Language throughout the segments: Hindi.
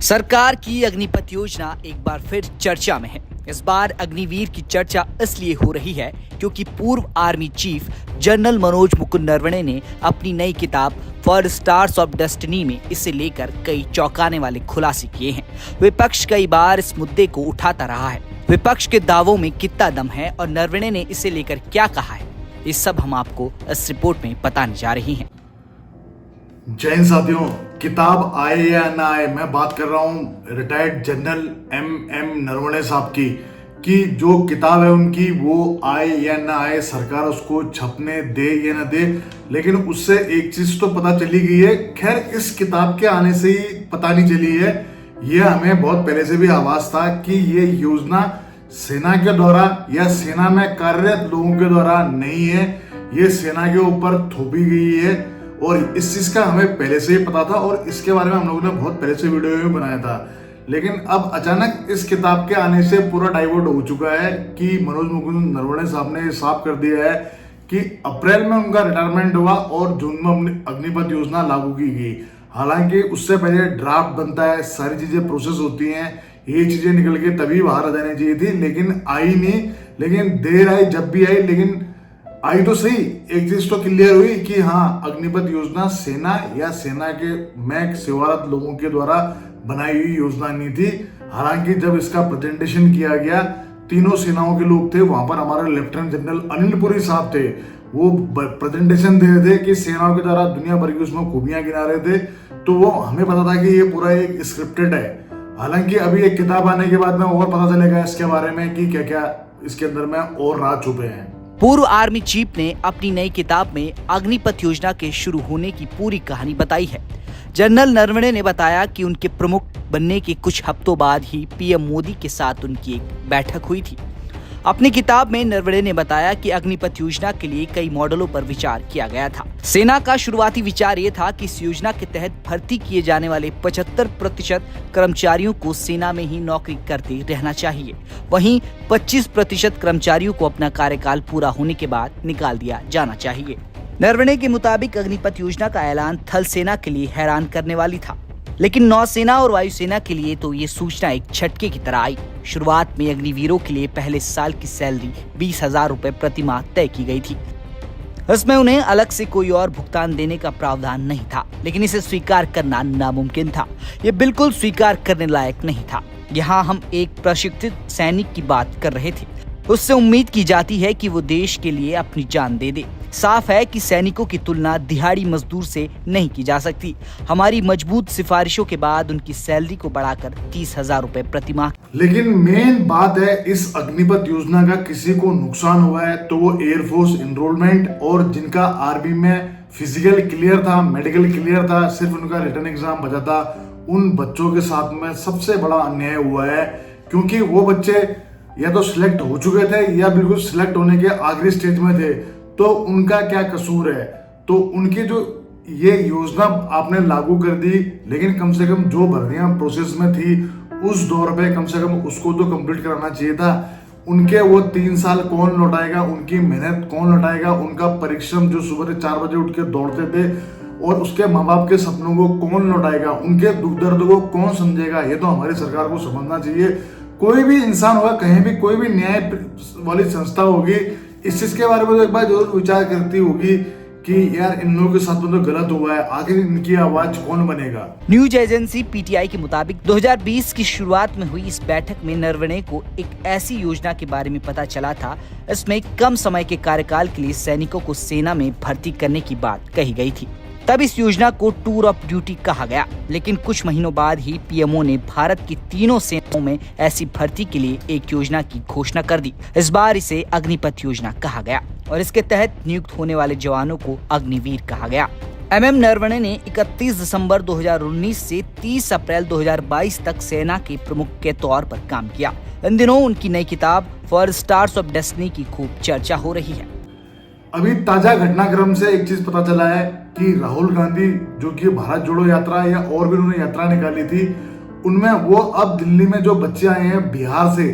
सरकार की अग्निपथ योजना एक बार फिर चर्चा में है। इस बार अग्निवीर की चर्चा इसलिए हो रही है क्योंकि पूर्व army chief general Manoj Mukund Naravane ने अपनी नई किताब फॉर स्टार्स ऑफ डेस्टिनी में इसे लेकर कई चौंकाने वाले खुलासे किए हैं। विपक्ष कई बार इस मुद्दे को उठाता रहा है। विपक्ष के दावों में कितना दम है और नरवणे ने इसे लेकर क्या कहा है, ये सब हम आपको इस रिपोर्ट में बताने जा रही हैं। जय हिंद साथियों, किताब आए या ना आए, मैं बात कर रहा हूँ रिटायर्ड जनरल एम नरवणे साहब की कि जो किताब है उनकी वो आए या ना आए, सरकार उसको छपने दे या ना दे, लेकिन उससे एक चीज तो पता चली गई है। खैर, इस किताब के आने से ही पता नहीं चली है, ये हमें बहुत पहले से भी आवाज था कि ये योजना सेना के द्वारा या सेना में कार्यरत लोगों के द्वारा नहीं है, ये सेना के ऊपर थोपी गई है और इस चीज का हमें पहले से ही पता था और इसके बारे में हम लोगों ने बहुत पहले से वीडियो भी बनाया था। लेकिन अब अचानक इस किताब के आने से पूरा डाइवर्ट हो चुका है कि मनोज मुकुंद नरवणे साहब ने साफ कर दिया है कि अप्रैल में उनका रिटायरमेंट हुआ और जून में अग्निपथ योजना लागू की गई। हालांकि उससे पहले ड्राफ्ट बनता है, सारी चीजें प्रोसेस होती हैं, ये चीजें निकल के तभी बाहर आ जानी चाहिए थी, लेकिन आई नहीं। लेकिन देर आई, जब भी आई, लेकिन आई तो सही। एक चीज तो क्लियर हुई कि हाँ, अग्निपथ योजना सेना या सेना के में सेवारत लोगों के द्वारा बनाई हुई योजना नहीं थी। हालांकि जब इसका प्रेजेंटेशन किया गया, तीनों सेनाओं के लोग थे वहां पर, हमारे लेफ्टिनेंट जनरल अनिल पुरी साहब थे, वो प्रेजेंटेशन दे रहे थे कि सेनाओं के द्वारा दुनिया भर की उसमें खूबियां गिना रहे थे, तो वो हमें पता था कि ये पूरा एक स्क्रिप्टेड है। हालांकि अभी एक किताब आने के बाद में और पता चलेगा इसके बारे में कि क्या क्या इसके अंदर में और राज छुपे हैं। पूर्व आर्मी चीफ ने अपनी नई किताब में अग्निपथ योजना के शुरू होने की पूरी कहानी बताई है। जनरल नरवणे ने बताया कि उनके प्रमुख बनने के कुछ हफ्तों बाद ही पीएम मोदी के साथ उनकी एक बैठक हुई थी। अपनी किताब में नरवणे ने बताया कि अग्निपथ योजना के लिए कई मॉडलों पर विचार किया गया था। सेना का शुरुआती विचार ये था कि इस योजना के तहत भर्ती किए जाने वाले 75% कर्मचारियों को सेना में ही नौकरी करते रहना चाहिए, वहीं 25% कर्मचारियों को अपना कार्यकाल पूरा होने के बाद निकाल दिया जाना चाहिए। नरवणे के मुताबिक अग्निपथ योजना का ऐलान थल सेना के लिए हैरान करने वाली था, लेकिन नौसेना और वायुसेना के लिए तो ये सूचना एक झटके की तरह आई। शुरुआत में अग्निवीरों के लिए पहले साल की सैलरी 20,000 रुपए प्रति माह तय की गई थी। इसमें उन्हें अलग से कोई और भुगतान देने का प्रावधान नहीं था, लेकिन इसे स्वीकार करना नामुमकिन था। ये बिल्कुल स्वीकार करने लायक नहीं था। यहाँ हम एक प्रशिक्षित सैनिक की बात कर रहे थे, उससे उम्मीद की जाती है कि वो देश के लिए अपनी जान दे दे। साफ है कि सैनिकों की तुलना दिहाड़ी मजदूर से नहीं की जा सकती। हमारी मजबूत सिफारिशों के बाद उनकी सैलरी को बढ़ाकर 30,000 रुपए प्रति माह। लेकिन मेन बात है, इस अग्निपथ योजना का किसी को नुकसान हुआ है तो वो एयरफोर्स एनरोलमेंट और जिनका आर्मी में फिजिकल क्लियर था, मेडिकल क्लियर था, सिर्फ उनका रिटर्न एग्जाम बचा था, उन बच्चों के साथ में सबसे बड़ा अन्याय हुआ है। क्योंकि वो बच्चे या तो सिलेक्ट हो चुके थे या बिल्कुल सिलेक्ट होने के आखिरी स्टेज में थे, तो उनका क्या कसूर है? तो उनकी जो ये योजना आपने लागू कर दी, लेकिन कम से कम जो भर्तियां प्रोसेस में थी उस दौर पे कम से कम उसको तो कंप्लीट कराना चाहिए था। उनके वो 3 साल कौन लौटाएगा, उनकी मेहनत कौन लौटाएगा, उनका परिश्रम जो सुबह 4 बजे उठ के दौड़ते थे और उसके माँ बाप के सपनों को कौन लौटाएगा, उनके दुख दर्द को कौन समझेगा? ये तो हमारी सरकार को समझना चाहिए। कोई भी इंसान होगा, कहीं भी कोई भी न्याय वाली संस्था होगी, इस चीज के बारे में तो एक बार जरूर विचार करती होगी कि यार इन लोगों के साथ में तो गलत हुआ है, आखिर इनकी आवाज कौन बनेगा। न्यूज एजेंसी पीटीआई के मुताबिक 2020 की शुरुआत में हुई इस बैठक में नरवणे को एक ऐसी योजना के बारे में पता चला था, इसमें कम समय के कार्यकाल के लिए सैनिकों को सेना में भर्ती करने की बात कही गई थी। तब इस योजना को टूर ऑफ ड्यूटी कहा गया, लेकिन कुछ महीनों बाद ही पीएमओ ने भारत की तीनों सेनाओं में ऐसी भर्ती के लिए एक योजना की घोषणा कर दी। इस बार इसे अग्निपथ योजना कहा गया और इसके तहत नियुक्त होने वाले जवानों को अग्निवीर कहा गया। एम नरवणे ने 31 दिसंबर 2019 से 30 अप्रैल 2022 तक सेना के प्रमुख के तौर पर काम किया। इन दिनों उनकी नई किताब फॉर स्टार्स ऑफ डेस्टिनी की खूब चर्चा हो रही है। अभी ताजा घटनाक्रम से एक चीज पता चला है कि राहुल गांधी, जो कि भारत जोड़ो यात्रा या और भी उन्होंने यात्रा निकाली थी, उनमें वो अब दिल्ली में जो बच्चे आए हैं बिहार से,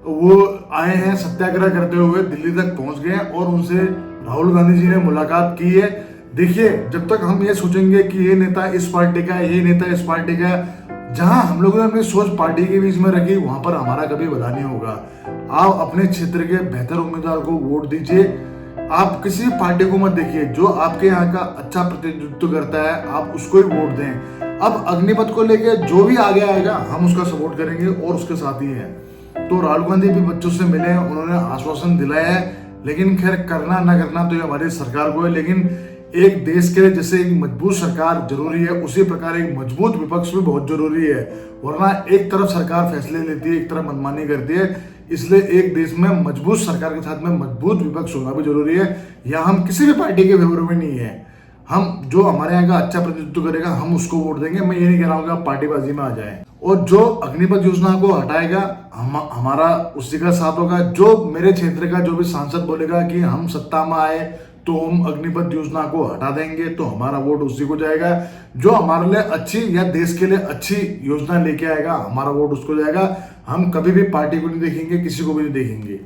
वो आए हैं सत्याग्रह करते हुए दिल्ली तक पहुंच गए और उनसे राहुल गांधी जी ने मुलाकात की है। देखिए, जब तक हम ये सोचेंगे कि ये नेता इस पार्टी का है, ये नेता इस पार्टी का है, जहां हम लोगों ने अपनी सोच पार्टी के बीच में रखी, वहां पर हमारा कभी भला नहीं होगा। आप अपने क्षेत्र के बेहतर उम्मीदवार को वोट दीजिए। आप किसी पार्टी को मत देखिए, जो आपके यहाँ का अच्छा प्रतिनिधित्व करता है आप उसको ही वोट दें। अब अग्निपथ को लेके जो भी आगे आएगा हम उसका सपोर्ट करेंगे और उसके साथ ही हैं। तो राहुल गांधी भी बच्चों से मिले हैं, उन्होंने आश्वासन दिलाया है, लेकिन खैर करना ना करना तो ये हमारी सरकार को है। लेकिन एक देश के लिए जैसे एक मजबूत सरकार जरूरी है, उसी प्रकार एक मजबूत विपक्ष भी बहुत जरूरी है। वरना एक तरफ सरकार फैसले लेती है, एक तरफ मनमानी करती है। इसलिए एक देश में मजबूत सरकार के साथ में मजबूत विपक्ष होना भी जरूरी है। या हम किसी भी पार्टी के फेवर में नहीं है, हम जो हमारे यहाँ का अच्छा प्रतिनिधित्व करेगा हम उसको वोट देंगे। मैं ये नहीं कह रहा हूँ कि आप पार्टीबाजी में आ जाए। और जो अग्निपथ योजना को हटाएगा हमारा उसी का साथ होगा। जो मेरे क्षेत्र का जो भी सांसद बोलेगा कि हम सत्ता में आए तो हम अग्निपथ योजना को हटा देंगे, तो हमारा वोट उसी को जाएगा। जो हमारे लिए अच्छी या देश के लिए अच्छी योजना लेके आएगा हमारा वोट उसको जाएगा। हम कभी भी पार्टी को नहीं देखेंगे, किसी को भी नहीं देखेंगे।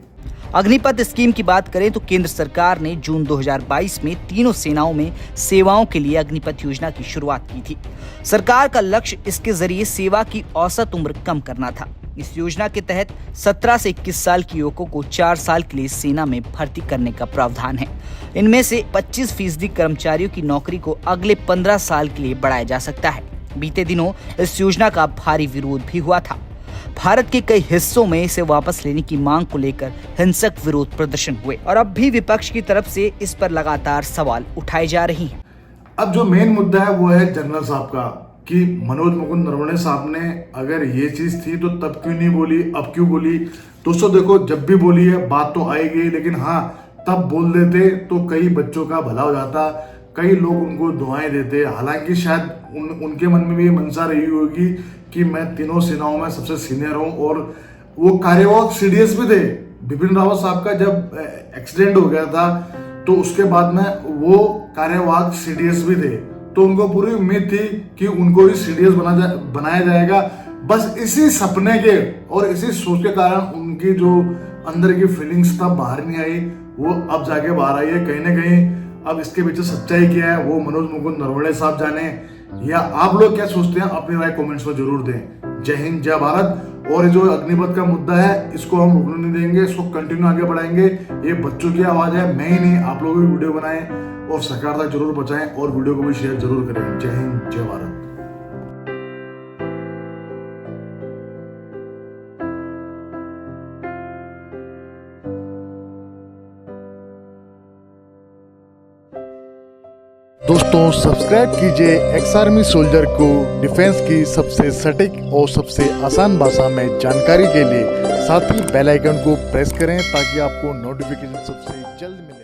अग्निपथ स्कीम की बात करें तो केंद्र सरकार ने जून 2022 में तीनों सेनाओं में सेवाओं के लिए अग्निपथ योजना की शुरुआत की थी। सरकार का लक्ष्य इसके जरिए सेवा की औसत उम्र कम करना था। इस योजना के तहत 17 से 21 साल के युवकों को 4 साल के लिए सेना में भर्ती करने का प्रावधान है। इनमें से 25% कर्मचारियों की नौकरी को अगले 15 साल के लिए बढ़ाया जा सकता है। बीते दिनों इस योजना का भारी विरोध भी हुआ था। भारत के कई हिस्सों में इसे वापस लेने की मांग को लेकर हिंसक विरोध प्रदर्शन हुए और अब भी विपक्ष की तरफ से इस पर लगातार सवाल उठाए जा रहे हैं। अब जो मेन मुद्दा है वो है जनरल साहब का, कि मनोज मुकुंद नरवणे साहब ने अगर ये चीज थी तो तब क्यों नहीं बोली, अब क्यों बोली। दोस्तों देखो, जब भी बोली है बात तो आएगी, लेकिन हाँ तब बोल देते तो कई बच्चों का भला हो जाता, कई लोग उनको दुआएं देते। हालांकि शायद उनके मन में भी ये मंशा रही होगी कि मैं तीनों सेनाओं में सबसे सीनियर हूं। और वो कार्यवाहक सीडीएस भी थे। बिपिन रावत साहब का जब एक्सीडेंट हो गया था तो उसके बाद में वो कार्यवाहक सीडीएस भी थे, तो उनको पूरी उम्मीद थी कि उनको ही सीडीएस बनाया जाएगा। बस इसी सपने के और इसी सोच के कारण उनकी जो अंदर की फीलिंग्स तब बाहर नहीं आई, वो अब जाके बाहर आई है कहीं ना कहीं। अब इसके पीछे सच्चाई क्या है वो मनोज मुकुंद नरवणे साहब जाने, या आप लोग क्या सोचते हैं अपनी राय कमेंट्स में जरूर दें। जय हिंद, जय भारत। और जो अग्निपथ का मुद्दा है इसको हम रुकने नहीं देंगे, इसको कंटिन्यू आगे बढ़ाएंगे। ये बच्चों की आवाज है, मैं ही नहीं, आप लोग भी वीडियो बनाएं और सरकार तक जरूर पहुंचाएं और वीडियो को भी शेयर जरूर करें। जय हिंद, जय भारत। दोस्तों सब्सक्राइब कीजिए एक्स आर्मी सोल्जर को डिफेंस की सबसे सटीक और सबसे आसान भाषा में जानकारी के लिए। साथ ही बेल आइकन को प्रेस करें ताकि आपको नोटिफिकेशन सबसे जल्द मिले।